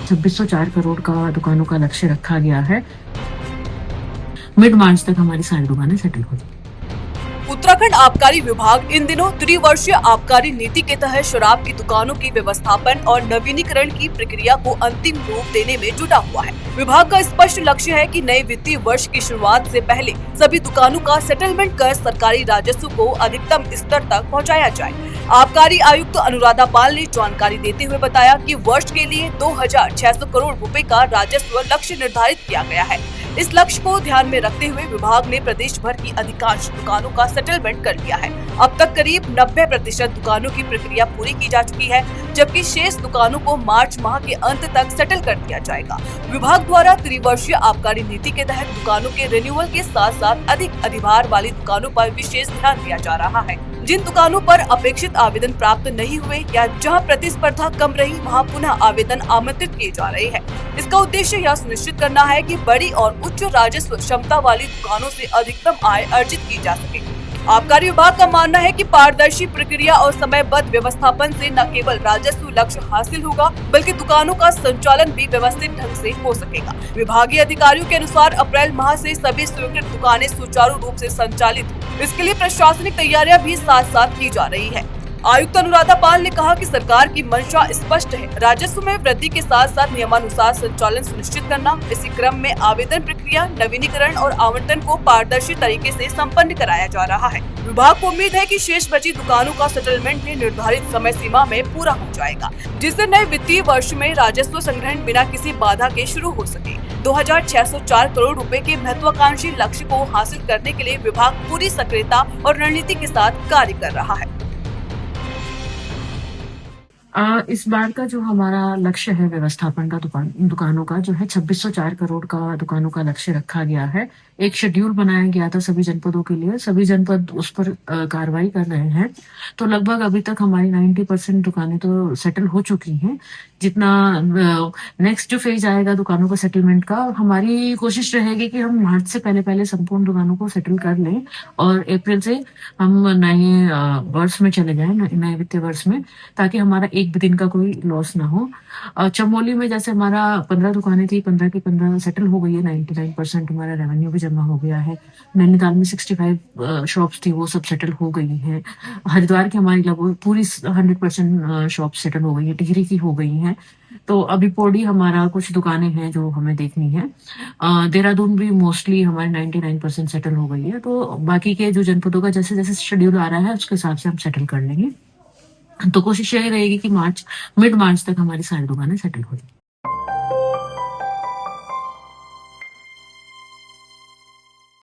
2604 करोड़ का दुकानों का लक्ष्य रखा गया है। मिड मार्च तक हमारी सारी दुकानें सेटल हो जाएंगी। उत्तराखंड आबकारी विभाग इन दिनों त्रिवर्षीय आबकारी नीति के तहत शराब की दुकानों की व्यवस्थापन और नवीनीकरण की प्रक्रिया को अंतिम रूप देने में जुटा हुआ है। विभाग का स्पष्ट लक्ष्य है कि नए वित्तीय वर्ष की शुरुआत से पहले सभी दुकानों का सेटलमेंट कर सरकारी राजस्व को अधिकतम स्तर तक पहुंचाया जाए। आबकारी आयुक्त अनुराधा पाल ने जानकारी देते हुए बताया कि वर्ष के लिए 2600 करोड़ रुपए का राजस्व लक्ष्य निर्धारित किया गया है। इस लक्ष्य को ध्यान में रखते हुए विभाग ने प्रदेश भर की अधिकांश दुकानों का सेटलमेंट कर लिया है। अब तक करीब 90% दुकानों की प्रक्रिया पूरी की जा चुकी है, जबकि शेष दुकानों को मार्च माह के अंत तक सेटल कर दिया जाएगा। विभाग द्वारा त्रिवर्षीय आबकारी नीति के तहत दुकानों के रिन्यूअल के साथ साथ अधिक अधिभार वाली दुकानों पर विशेष ध्यान दिया जा रहा है। जिन दुकानों पर अपेक्षित आवेदन प्राप्त नहीं हुए या जहां प्रतिस्पर्धा कम रही, वहां पुनः आवेदन आमंत्रित किए जा रहे हैं। इसका उद्देश्य यह सुनिश्चित करना है कि बड़ी और उच्च राजस्व क्षमता वाली दुकानों से अधिकतम आय अर्जित की जा सके। आबकारी विभाग का मानना है कि पारदर्शी प्रक्रिया और समयबद्ध व्यवस्थापन से न केवल राजस्व लक्ष्य हासिल होगा, बल्कि दुकानों का संचालन भी व्यवस्थित ढंग से हो सकेगा। विभागीय अधिकारियों के अनुसार अप्रैल माह से सभी स्वीकृत दुकानें सुचारू रूप से संचालित हो, इसके लिए प्रशासनिक तैयारियां भी साथ साथ की जा रही है। आयुक्त अनुराधा पाल ने कहा कि सरकार की मंशा स्पष्ट है, राजस्व में वृद्धि के साथ साथ नियमानुसार संचालन सुनिश्चित करना। इसी क्रम में आवेदन प्रक्रिया, नवीनीकरण और आवंटन को पारदर्शी तरीके से संपन्न कराया जा रहा है। विभाग को उम्मीद है कि शेष बची दुकानों का सेटलमेंट भी निर्धारित समय सीमा में पूरा हो जाएगा, जिससे नए वित्तीय वर्ष में राजस्व संग्रहण बिना किसी बाधा के शुरू हो सके। 2604 करोड़ रुपए के महत्वाकांक्षी लक्ष्य को हासिल करने के लिए विभाग पूरी सक्रियता और रणनीति के साथ कार्य कर रहा है। इस बार का जो हमारा लक्ष्य है व्यवस्थापन का दुकानों का जो है 2604 करोड़ का दुकानों का लक्ष्य रखा गया है। एक शेड्यूल बनाया गया था सभी जनपदों के लिए, सभी जनपद उस पर कार्रवाई कर रहे हैं। तो लगभग अभी तक हमारी 90% दुकानें तो सेटल हो चुकी हैं। जितना नेक्स्ट जो फेज आएगा दुकानों का सेटलमेंट का, हमारी कोशिश रहेगी कि हम मार्च से पहले पहले संपूर्ण दुकानों को सेटल कर लें और अप्रैल से हम नए वर्ष में चले जाएं, नए वित्तीय वर्ष में, ताकि हमारा एक दिन का कोई लॉस ना हो। चमोली में जैसे हमारा 15 दुकानें थी, 15 की 15 सेटल हो गई है, 99% हमारा रेवेन्यू भी जमा हो गया है। नैनीताल में 65 शॉप्स थी, वो सब सेटल हो गई हैं। हरिद्वार की हमारी लगभग पूरी 100% शॉप सेटल हो गई है, टिहरी की हो गई हैं। तो अभी पौड़ी हमारा कुछ दुकानें हैं जो हमें देखनी है। देहरादून भी मोस्टली हमारी 99% सेटल हो गई है। तो बाकी के जो जनपदों का जैसे जैसे शेड्यूल आ रहा है उसके हिसाब से हम सेटल कर लेंगे। तो कोशिश यही रहेगी कि मिड मार्च तक हमारी सारी दुकानें सेटल हो जाए।